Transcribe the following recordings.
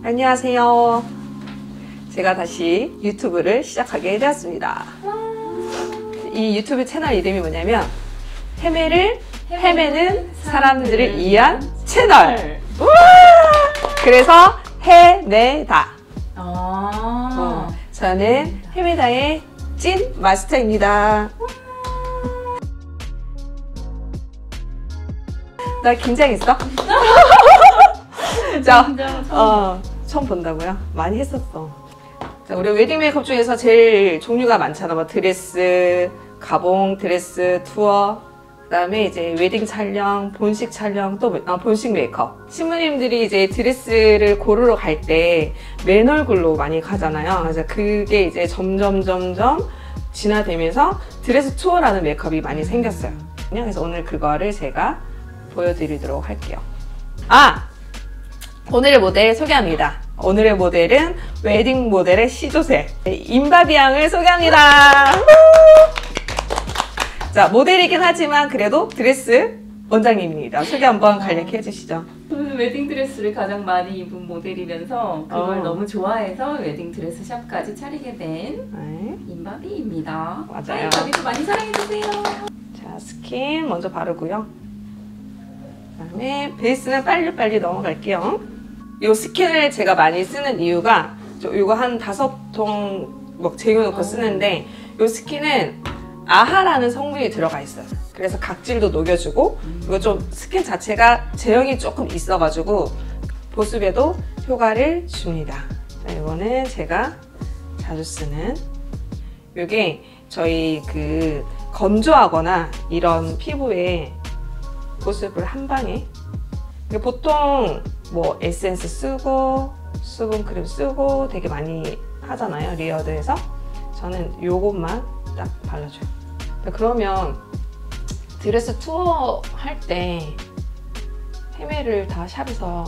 안녕하세요. 제가 다시 유튜브를 시작하게 되었습니다. 이 유튜브 채널 이름이 뭐냐면 헤매를 헤매는 사람들을 위한 채널. 그래서 헤매다. 저는 헤매다의 찐 마스터입니다. 나 긴장했어? 자, 처음 본다고요? 많이 했었어. 자, 우리 웨딩 메이크업 중에서 제일 종류가 많잖아. 뭐 드레스, 가봉, 드레스, 투어, 그 다음에 이제 웨딩 촬영, 본식 촬영, 또 본식 메이크업. 신부님들이 이제 드레스를 고르러 갈 때 맨 얼굴로 많이 가잖아요. 그래서 그게 이제 점점 진화되면서 드레스 투어라는 메이크업이 많이 생겼어요. 그래서 오늘 그거를 제가 보여드리도록 할게요. 오늘의 모델 소개합니다. 오늘의 모델은 웨딩 모델의 시조새 임바비 양을 소개합니다. 자, 모델이긴 하지만 그래도 드레스 원장님입니다. 소개 한번 간략히 해주시죠. 저는 웨딩 드레스를 가장 많이 입은 모델이면서 그걸 너무 좋아해서 웨딩 드레스 샵까지 차리게 된 임바비입니다. 맞아요. 임바비도 많이 사랑해주세요. 자, 스킨 먼저 바르고요. 그 다음에 베이스는 빨리빨리 넘어갈게요. 이 스킨을 제가 많이 쓰는 이유가 이거 한 5통 막 쟁여놓고 쓰는데 이 스킨은 아하라는 성분이 들어가 있어요. 그래서 각질도 녹여주고 이거 좀 스킨 자체가 제형이 조금 있어가지고 보습에도 효과를 줍니다. 자, 이거는 제가 자주 쓰는 이게 저희 그 건조하거나 이런 피부에 보습을 한 방에 보통 뭐 에센스 쓰고 수분크림 쓰고 되게 많이 하잖아요. 리어드에서 저는 요것만 딱 발라줘요. 그러면 드레스 투어 할 때 헤매를 다 샵에서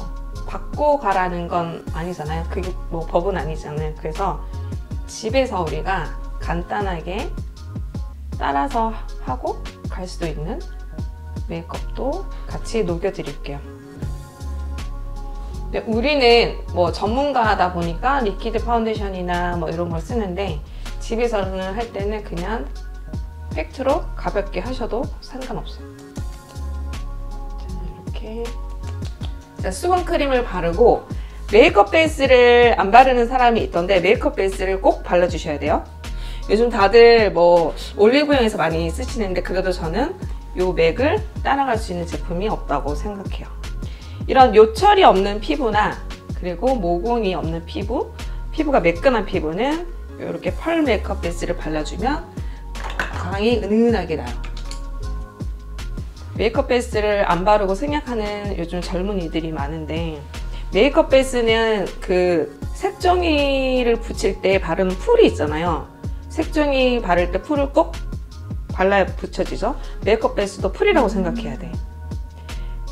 받고 가라는 건 아니잖아요. 그게 뭐 법은 아니잖아요. 그래서 집에서 우리가 간단하게 따라서 하고 갈 수도 있는 메이크업도 같이 녹여드릴게요. 우리는 뭐 전문가다 보니까 리퀴드 파운데이션이나 뭐 이런 걸 쓰는데 집에서는 할 때는 그냥 팩트로 가볍게 하셔도 상관없어요. 자, 이렇게 자, 수분크림을 바르고 메이크업 베이스를 안 바르는 사람이 있던데 메이크업 베이스를 꼭 발라주셔야 돼요. 요즘 다들 뭐 올리브영에서 많이 쓰시는데 그래도 저는 요 맥을 따라갈 수 있는 제품이 없다고 생각해요. 이런 요철이 없는 피부나 그리고 모공이 없는 피부가 매끈한 피부는 이렇게 펄 메이크업 베이스를 발라주면 광이 은은하게 나요. 메이크업 베이스를 안 바르고 생략하는 요즘 젊은이들이 많은데 메이크업 베이스는 그 색종이를 붙일 때 바르는 풀이 있잖아요. 색종이 바를 때 풀을 꼭 발라야 붙여지죠. 메이크업 베이스도 풀이라고 생각해야 돼.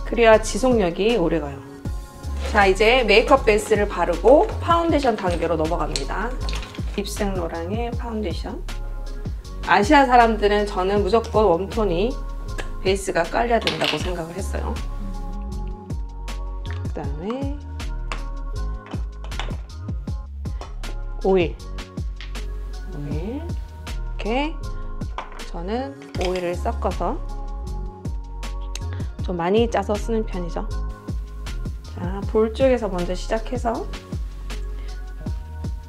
그래야 지속력이 오래가요. 자, 이제 메이크업 베이스를 바르고 파운데이션 단계로 넘어갑니다. 립생로랑의 파운데이션. 아시아 사람들은 저는 무조건 웜톤이 베이스가 깔려야 된다고 생각을 했어요. 그 다음에 오일. 이렇게 저는 오일을 섞어서 좀 많이 짜서 쓰는 편이죠. 자, 볼 쪽에서 먼저 시작해서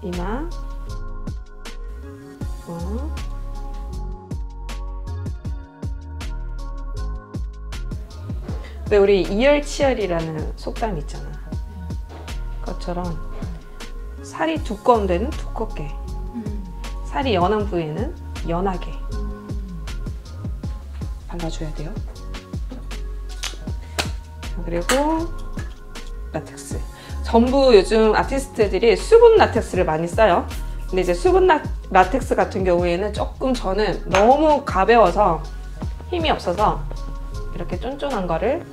이마, 왜 우리 이열치열이라는 속담이 있잖아. 그것처럼 살이 두꺼운 데는 두껍게, 살이 연한 부위에는 연하게 발라줘야 돼요. 그리고 라텍스. 전부 요즘 아티스트들이 수분 라텍스를 많이 써요. 근데 이제 수분 라텍스 같은 경우에는 조금 저는 너무 가벼워서 힘이 없어서 이렇게 쫀쫀한 거를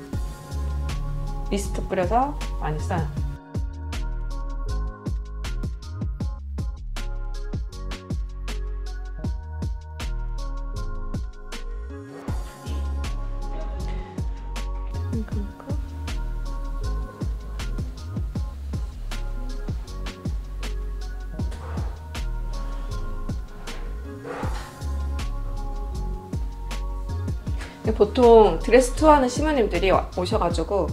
미스트 뿌려서 많이 써요. 보통 드레스 투어하는 시모님들이 오셔가지고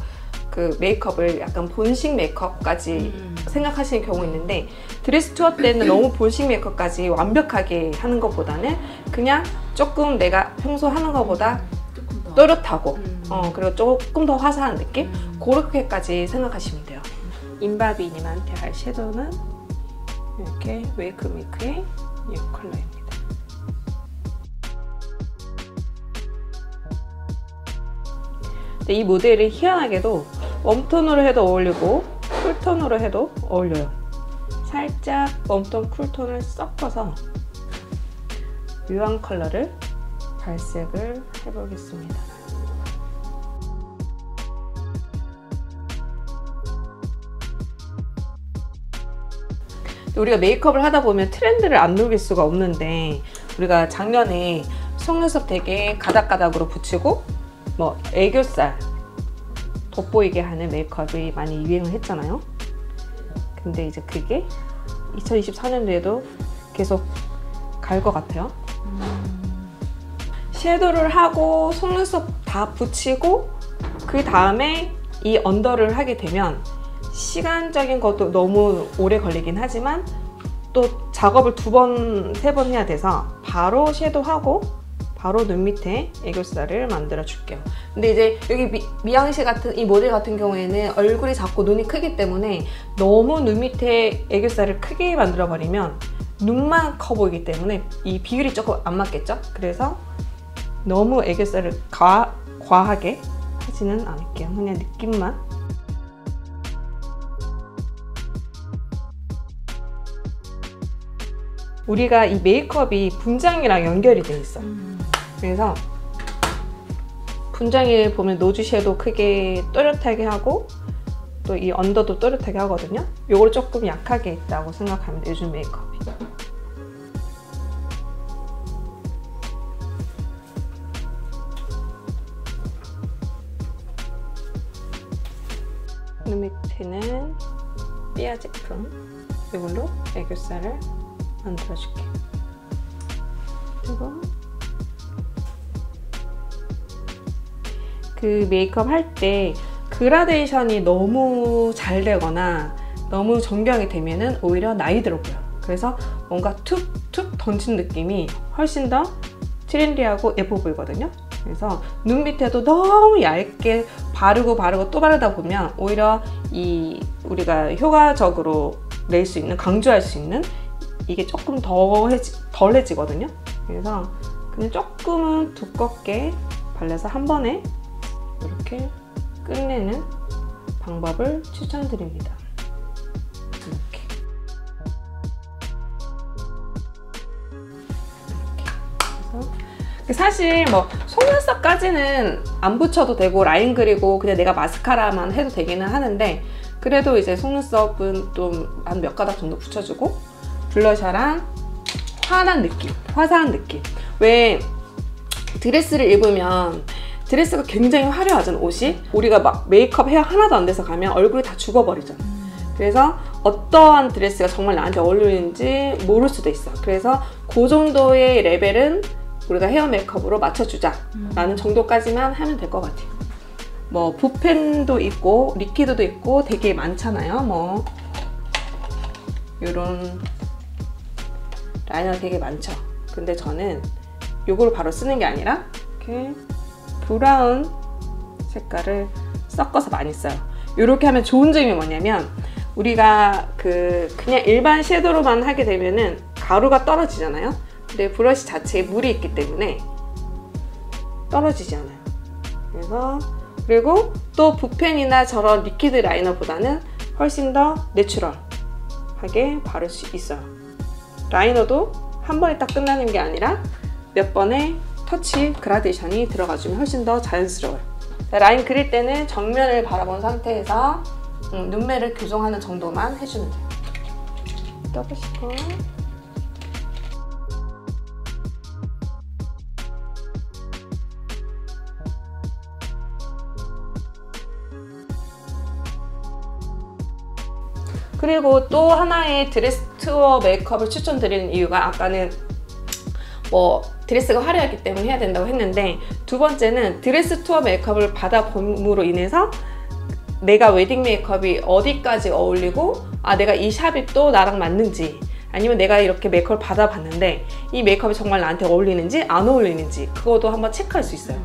그 메이크업을 약간 본식 메이크업까지 생각하시는 경우 있는데, 드레스 투어 때는 너무 본식 메이크업까지 완벽하게 하는 것보다는 그냥 조금 내가 평소 하는 것보다 또렷하고 그리고 조금 더 화사한 느낌? 그렇게까지 생각하시면 돼요. 임바비님한테 할 섀도우는 이렇게 웨이크메이크의 이 컬러입니다. 이 모델이 희한하게도 웜톤으로 해도 어울리고 쿨톤으로 해도 어울려요. 살짝 웜톤, 쿨톤을 섞어서 묘한 컬러를 발색을 해보겠습니다. 우리가 메이크업을 하다 보면 트렌드를 안 녹일 수가 없는데, 우리가 작년에 속눈썹 되게 가닥가닥으로 붙이고 뭐 애교살 돋보이게 하는 메이크업이 많이 유행을 했잖아요. 근데 이제 그게 2024년도에도 계속 갈 것 같아요. 섀도우를 하고 속눈썹 다 붙이고 그 다음에 이 언더를 하게 되면 시간적인 것도 너무 오래 걸리긴 하지만 또 작업을 2번, 3번 해야 돼서 바로 섀도우하고 바로 눈 밑에 애교살을 만들어 줄게요. 근데 이제 여기 미양씨 같은 이 모델 같은 경우에는 얼굴이 작고 눈이 크기 때문에 너무 눈 밑에 애교살을 크게 만들어 버리면 눈만 커 보이기 때문에 이 비율이 조금 안 맞겠죠? 그래서 너무 애교살을 과하게 하지는 않을게요. 그냥 느낌만. 우리가 이 메이크업이 분장이랑 연결이 돼 있어. 그래서 분장에 보면 노즈 섀도우 크게 또렷하게 하고 또 이 언더도 또렷하게 하거든요. 요걸 조금 약하게 했다고 생각하면 돼요, 요즘 메이크업이. 눈 밑에는 삐아 제품 이걸로 애교살을 만들어줄게요. 그리고 그 메이크업 할 때 그라데이션이 너무 잘 되거나 너무 정교하게 되면은 오히려 나이 들어 보여요. 그래서 뭔가 툭툭 던진 느낌이 훨씬 더 트렌디하고 예뻐 보이거든요. 그래서 눈 밑에도 너무 얇게 바르고 또 바르다 보면 오히려 이 우리가 효과적으로 낼 수 있는, 강조할 수 있는 이게 조금 덜해지거든요. 그래서 그냥 조금은 두껍게 발라서 한 번에 이렇게 끝내는 방법을 추천드립니다. 이렇게. 그래서 사실 뭐 속눈썹까지는 안 붙여도 되고 라인 그리고 그냥 내가 마스카라만 해도 되기는 하는데, 그래도 이제 속눈썹은 좀 한 몇 가닥 정도 붙여주고 블러셔랑 환한 느낌, 화사한 느낌. 왜 드레스를 입으면 드레스가 굉장히 화려하잖아, 옷이. 우리가 막 메이크업 헤어 하나도 안 돼서 가면 얼굴이 다 죽어버리잖아. 그래서 어떠한 드레스가 정말 나한테 어울리는지 모를 수도 있어. 그래서 그 정도의 레벨은 우리가 헤어 메이크업으로 맞춰주자 라는 정도까지만 하면 될 것 같아요. 뭐 붓펜도 있고 리퀴드도 있고 되게 많잖아요. 뭐 이런 라이너 되게 많죠. 근데 저는 이걸 바로 쓰는 게 아니라 이렇게 브라운 색깔을 섞어서 많이 써요. 이렇게 하면 좋은 점이 뭐냐면 우리가 그냥 일반 섀도우로만 하게 되면은 가루가 떨어지잖아요. 근데 브러쉬 자체에 물이 있기 때문에 떨어지지 않아요. 그래서 그리고 또 붓펜이나 저런 리퀴드 라이너보다는 훨씬 더 내추럴하게 바를 수 있어요. 라이너도 한 번에 딱 끝나는 게 아니라 몇 번의 터치 그라데이션이 들어가주면 훨씬 더 자연스러워요. 라인 그릴 때는 정면을 바라본 상태에서 눈매를 교정하는 정도만 해주면 돼요. 떠보시고 그리고 또 하나의 드레스 투어 메이크업을 추천드리는 이유가, 아까는 뭐 드레스가 화려하기 때문에 해야 된다고 했는데, 두 번째는 드레스 투어 메이크업을 받아봄으로 인해서 내가 웨딩 메이크업이 어디까지 어울리고, 내가 이 샵이 또 나랑 맞는지, 아니면 내가 이렇게 메이크업을 받아봤는데 이 메이크업이 정말 나한테 어울리는지 안 어울리는지, 그것도 한번 체크할 수 있어요.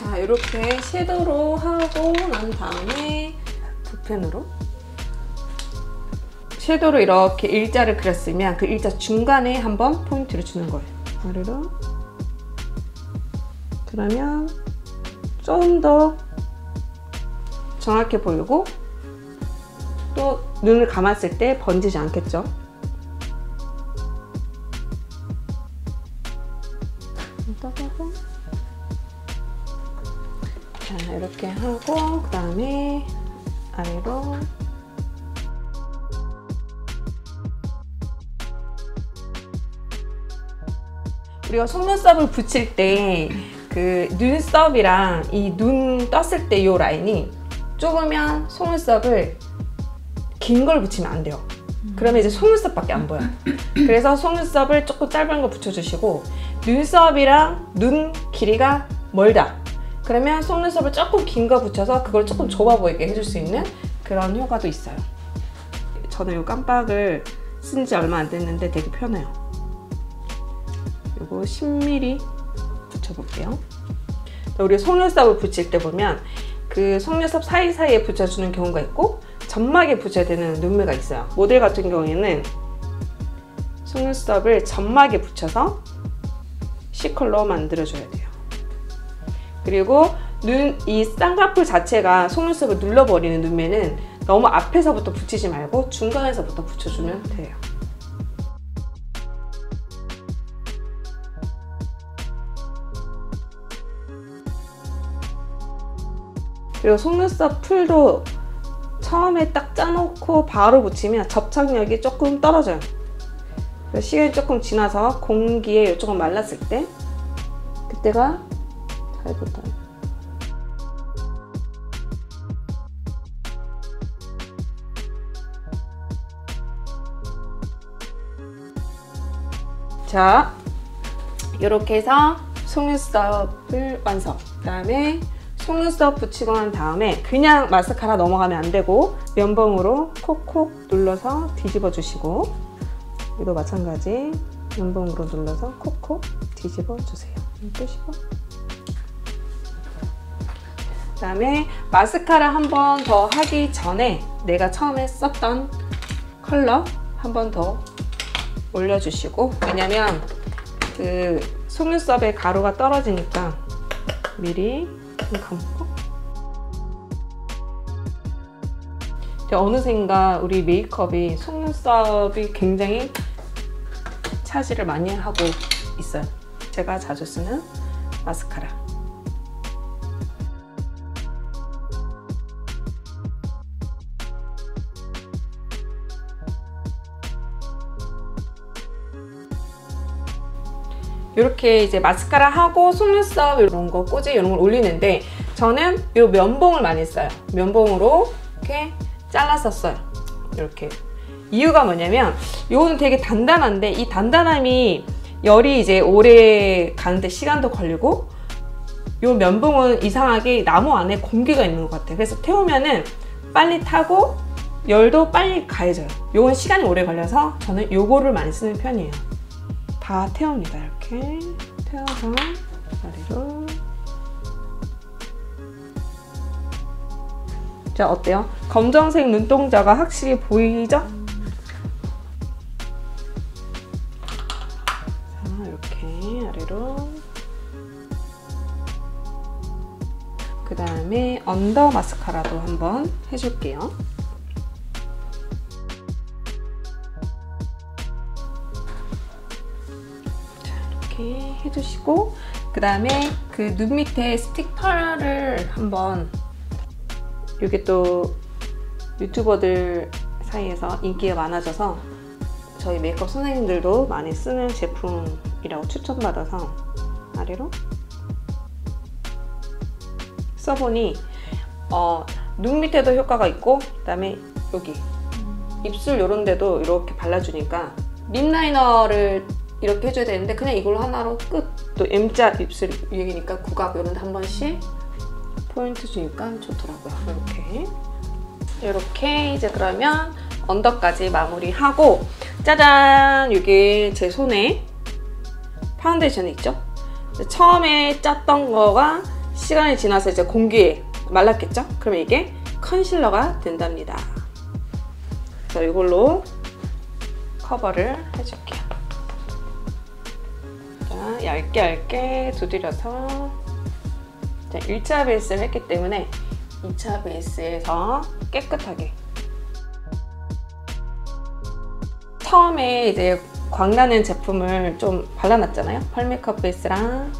자, 이렇게 섀도우로 하고 난 다음에 붓펜으로 섀도우로 이렇게 일자를 그렸으면 그 일자 중간에 한번 포인트를 주는 거예요. 아래로. 그러면 좀 더 정확해 보이고, 또 눈을 감았을 때 번지지 않겠죠. 자, 이렇게 하고 그 다음에 아래로 우리가 속눈썹을 붙일 때 그 눈썹이랑 이 눈 떴을 때 이 라인이 좁으면 속눈썹을 긴 걸 붙이면 안 돼요. 그러면 이제 속눈썹밖에 안 보여요. 그래서 속눈썹을 조금 짧은 거 붙여주시고, 눈썹이랑 눈 길이가 멀다 그러면 속눈썹을 조금 긴 거 붙여서 그걸 조금 좁아 보이게 해줄 수 있는 그런 효과도 있어요. 저는 이 깜빡을 쓴 지 얼마 안 됐는데 되게 편해요. 이거 10mm 붙여볼게요. 우리 속눈썹을 붙일 때 보면 그 속눈썹 사이사이에 붙여주는 경우가 있고 점막에 붙여야 되는 눈매가 있어요. 모델 같은 경우에는 속눈썹을 점막에 붙여서 C컬러 만들어줘야 돼요. 그리고 이 쌍꺼풀 자체가 속눈썹을 눌러버리는 눈매는 너무 앞에서부터 붙이지 말고 중간에서부터 붙여주면 돼요. 그리고 속눈썹 풀도 처음에 딱 짜놓고 바로 붙이면 접착력이 조금 떨어져요. 그래서 시간이 조금 지나서 공기에 조금 말랐을 때 그때가 잘 붙어요. 자, 이렇게 해서 속눈썹을 완성. 그 다음에 속눈썹 붙이고 난 다음에 그냥 마스카라 넘어가면 안 되고 면봉으로 콕콕 눌러서 뒤집어 주시고, 이도 마찬가지 면봉으로 눌러서 콕콕 뒤집어 주세요. 끄시고, 그 다음에 마스카라 한 번 더 하기 전에 내가 처음에 썼던 컬러 한 번 더 올려주시고, 왜냐면 그 속눈썹에 가루가 떨어지니까 미리 좀 감고. 어느샌가 우리 메이크업이 속눈썹이 굉장히 차지를 많이 하고 있어요. 제가 자주 쓰는 마스카라. 이렇게 이제 마스카라 하고 속눈썹 이런 거, 꼬지 이런 걸 올리는데 저는 이 면봉을 많이 써요. 면봉으로 이렇게 잘랐었어요. 이렇게. 이유가 뭐냐면 이거는 되게 단단한데 이 단단함이 열이 이제 오래 가는데 시간도 걸리고, 이 면봉은 이상하게 나무 안에 공기가 있는 것 같아요. 그래서 태우면은 빨리 타고 열도 빨리 가해져요. 이건 시간이 오래 걸려서 저는 이거를 많이 쓰는 편이에요. 다 태웁니다. 이렇게 태워서 아래로. 자, 어때요? 검정색 눈동자가 확실히 보이죠? 자, 이렇게 아래로. 그 다음에 언더 마스카라도 한번 해줄게요. 이렇게 해주시고, 그 다음에 그 눈 밑에 스틱 펄을 한번, 이게 또 유튜버들 사이에서 인기가 많아져서 저희 메이크업 선생님들도 많이 쓰는 제품이라고 추천받아서 아래로 써보니 눈 밑에도 효과가 있고 그다음에 여기 입술 요런 데도 이렇게 발라주니까 립 라이너를 이렇게 해줘야 되는데 그냥 이걸로 하나로 끝. 또 M자 입술 유행이니까 구각 요런 데 한 번씩 포인트 주니까 좋더라고요. 이렇게 이제 그러면 언더까지 마무리하고 짜잔! 이게 제 손에 파운데이션 있죠? 처음에 짰던 거가 시간이 지나서 이제 공기에 말랐겠죠? 그러면 이게 컨실러가 된답니다. 그래서 이걸로 커버를 해줄게요. 자, 얇게 두드려서 자, 1차 베이스를 했기 때문에 2차 베이스에서 깨끗하게 처음에 이제 광나는 제품을 좀 발라놨잖아요. 펄 메이크업 베이스랑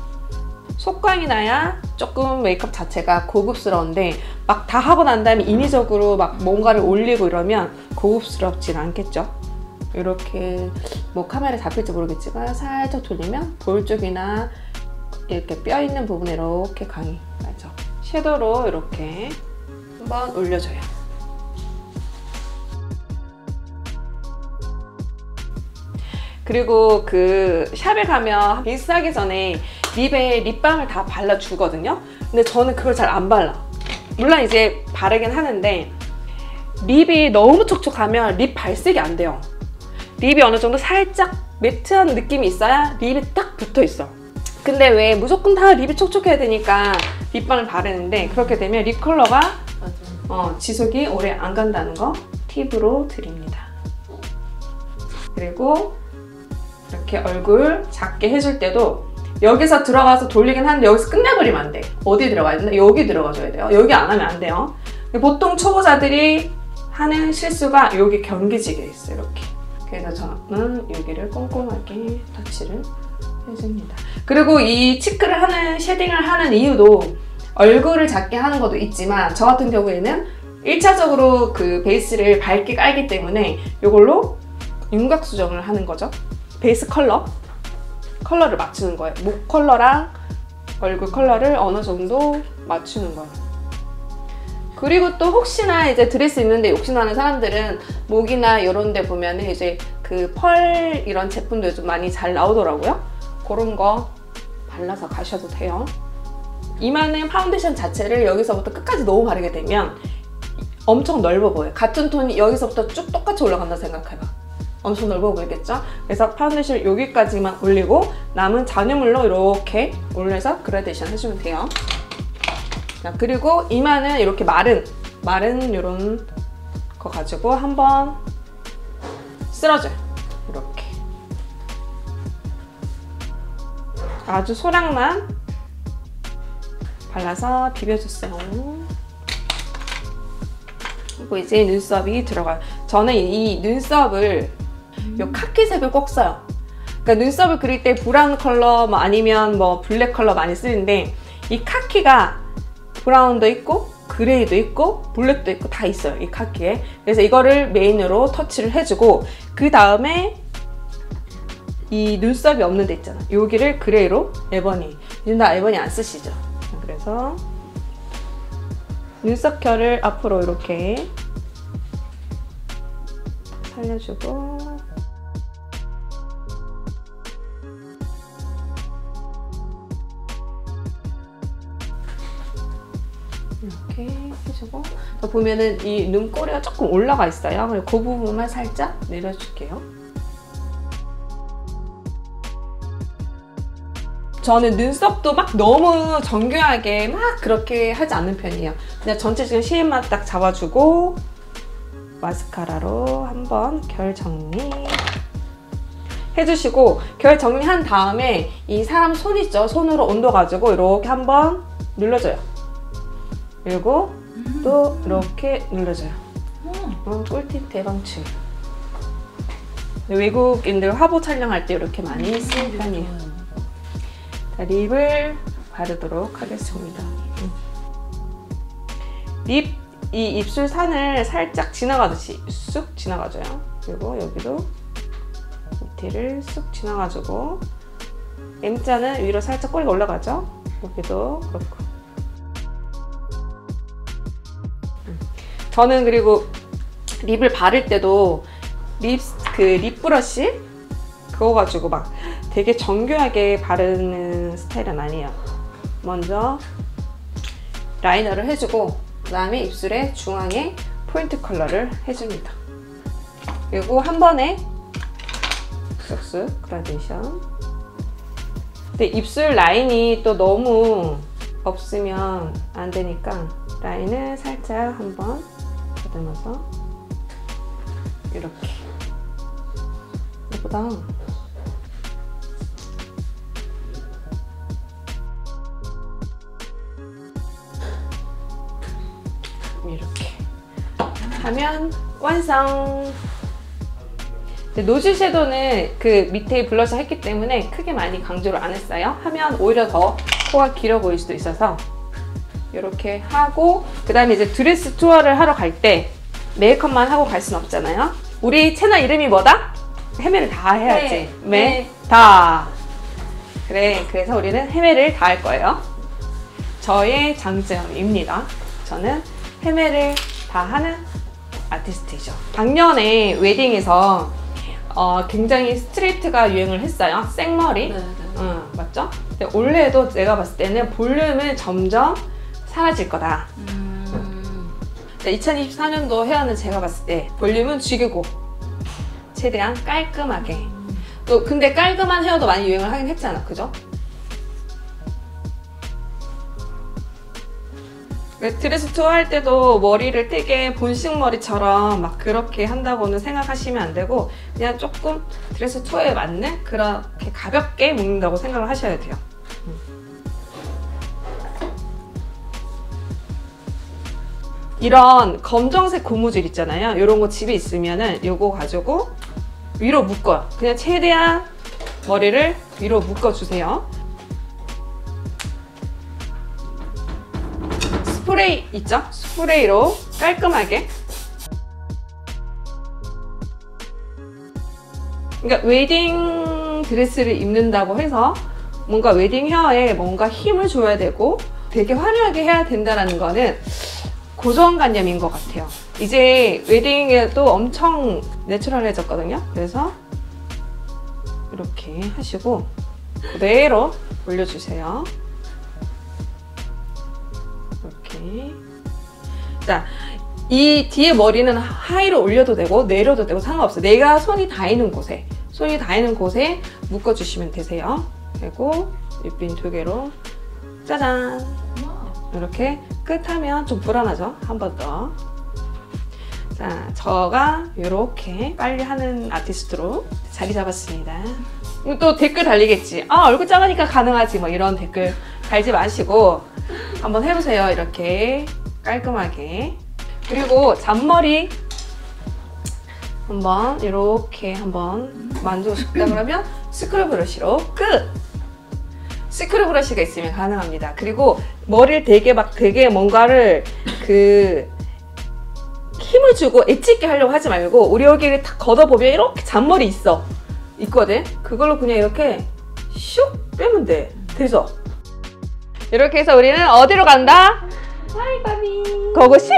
속광이 나야 조금 메이크업 자체가 고급스러운데 막 다 하고 난 다음에 인위적으로 막 뭔가를 올리고 이러면 고급스럽진 않겠죠. 이렇게 뭐 카메라에 잡힐지 모르겠지만 살짝 돌리면 볼 쪽이나 이렇게 뼈 있는 부분에 이렇게 강이 나죠. 섀도우로 이렇게 한번 올려줘요. 그리고 그 샵에 가면 베이스하기 전에 립에 립밤을 다 발라주거든요. 근데 저는 그걸 잘 안 발라. 물론 이제 바르긴 하는데 립이 너무 촉촉하면 립 발색이 안 돼요. 립이 어느 정도 살짝 매트한 느낌이 있어야 립이 딱 붙어 있어. 근데 왜 무조건 다 립이 촉촉해야 되니까 립밤을 바르는데 그렇게 되면 립 컬러가 지속이 오래 안 간다는 거 팁으로 드립니다. 그리고 이렇게 얼굴 작게 해줄 때도 여기서 들어가서 돌리긴 하는데 여기서 끝내버리면 안 돼. 어디 들어가야 되나? 여기 들어가줘야 돼요. 여기 안 하면 안 돼요. 보통 초보자들이 하는 실수가 여기 경기지게 있어요. 이렇게. 그래서 저는 여기를 꼼꼼하게 터치를 해줍니다. 그리고 이 치크를 하는 쉐딩을 하는 이유도 얼굴을 작게 하는 것도 있지만 저 같은 경우에는 1차적으로 그 베이스를 밝게 깔기 때문에 이걸로 윤곽 수정을 하는 거죠. 베이스 컬러를 맞추는 거예요. 목 컬러랑 얼굴 컬러를 어느 정도 맞추는 거예요. 그리고 또 혹시나 이제 드레스 입는데 욕심나는 사람들은 목이나 이런 데 보면은 이제 그 펄 이런 제품도 요즘 많이 잘 나오더라고요. 그런 거 발라서 가셔도 돼요. 이마는 파운데이션 자체를 여기서부터 끝까지 너무 바르게 되면 엄청 넓어 보여요. 같은 톤이 여기서부터 쭉 똑같이 올라간다 생각해봐. 엄청 넓어 보이겠죠? 그래서 파운데이션을 여기까지만 올리고 남은 잔여물로 이렇게 올려서 그라데이션 해주면 돼요. 자, 그리고 이마는 이렇게 마른 이런 거 가지고 한번 쓸어줘요. 이렇게 아주 소량만 발라서 비벼줬어요. 그리고 이제 눈썹이 들어가요. 저는 이 눈썹을 요 카키색을 꼭 써요. 그러니까 눈썹을 그릴 때 브라운 컬러 뭐 아니면 뭐 블랙 컬러 많이 쓰는데 이 카키가 브라운도 있고 그레이도 있고 블랙도 있고 다 있어요. 이 카키에. 그래서 이거를 메인으로 터치를 해주고 그 다음에 이 눈썹이 없는 데 있잖아. 여기를 그레이로 에버니. 요즘 다 에버니 안 쓰시죠? 그래서 눈썹 결을 앞으로 이렇게 살려주고 이렇게 해주고 보면은 이 눈꼬리가 조금 올라가 있어요. 그리고 그 부분만 살짝 내려줄게요. 저는 눈썹도 막 너무 정교하게 막 그렇게 하지 않는 편이에요. 그냥 전체적인 쉐입만 딱 잡아주고 마스카라로 한번 결 정리 해주시고 결 정리한 다음에 이 사람 손 있죠? 손으로 온도 가지고 이렇게 한번 눌러줘요. 그리고 또 이렇게 눌러줘요. 꿀팁 대방출. 외국인들 화보 촬영할 때 이렇게 많이 쓰는 편이에요. 자, 립을 바르도록 하겠습니다. 립, 이 입술 산을 살짝 지나가듯이 쑥 지나가줘요. 그리고 여기도 밑에를 쑥 지나가지고 M자는 위로 살짝 꼬리가 올라가죠? 여기도 그렇고. 저는 그리고 립을 바를 때도 립 브러쉬? 그거 가지고 막 되게 정교하게 바르는 스타일은 아니에요. 먼저 라이너를 해주고 그 다음에 입술의 중앙에 포인트 컬러를 해줍니다. 그리고 한 번에 쓱쓱 그라데이션. 근데 입술 라인이 또 너무 없으면 안 되니까 라인을 살짝 한번 다듬어서 이렇게. 예쁘다. 이렇게 하면 완성! 노즐 섀도우는 그 밑에 블러셔 했기 때문에 크게 많이 강조를 안 했어요. 하면 오히려 더 코가 길어 보일 수도 있어서 이렇게 하고, 그 다음에 이제 드레스 투어를 하러 갈 때 메이크업만 하고 갈 순 없잖아요. 우리 채널 이름이 뭐다? 헤매를 다 해야지. 다. 그래, 그래서 우리는 헤매를 다 할 거예요. 저의 장점입니다. 저는 헤매를 다 하는 아티스트이죠. 작년에 웨딩에서 굉장히 스트레이트가 유행을 했어요. 생머리. 맞죠? 근데 올해도 내가 봤을 때는 볼륨은 점점 사라질 거다. 2024년도 헤어는 제가 봤을 때 볼륨은 죽이고 최대한 깔끔하게. 또 근데 깔끔한 헤어도 많이 유행을 하긴 했잖아. 그죠? 드레스 투어 할 때도 머리를 되게 본식 머리처럼 막 그렇게 한다고는 생각하시면 안 되고, 그냥 조금 드레스 투어에 맞는 그렇게 가볍게 묶는다고 생각을 하셔야 돼요. 이런 검정색 고무줄 있잖아요. 이런 거 집에 있으면은 이거 가지고 위로 묶어요. 그냥 최대한 머리를 위로 묶어주세요. 스프레이 있죠? 스프레이로 깔끔하게. 그러니까 웨딩 드레스를 입는다고 해서 뭔가 웨딩 헤어에 뭔가 힘을 줘야 되고 되게 화려하게 해야 된다는 거는 고정관념인 것 같아요. 이제 웨딩에도 엄청 내추럴해졌거든요. 그래서 이렇게 하시고 그대로 올려주세요. 이렇게. 자, 이 뒤에 머리는 하이로 올려도 되고 내려도 되고 상관없어요. 내가 손이 닿이는 곳에 묶어주시면 되세요. 그리고 립핀 2개로 짜잔! 이렇게 끝하면 좀 불안하죠? 한 번 더. 자, 저가 이렇게 빨리 하는 아티스트로 자리 잡았습니다. 또 댓글 달리겠지. 아, 얼굴 작으니까 가능하지. 뭐 이런 댓글 달지 마시고 한번 해보세요. 이렇게 깔끔하게. 그리고 잔머리 한번 이렇게 한번 만지고 싶다 그러면 스크류 브러쉬로 끝! 스크류 브러쉬가 있으면 가능합니다. 그리고 머리를 되게 뭔가를 힘을 주고 엣지 있게 하려고 하지 말고, 우리 여기를 탁 걷어보면 이렇게 잔머리 있거든? 그걸로 그냥 이렇게 슉 빼면 돼. 되죠? 이렇게 해서 우리는 어디로 간다? 하이바비 고고씨!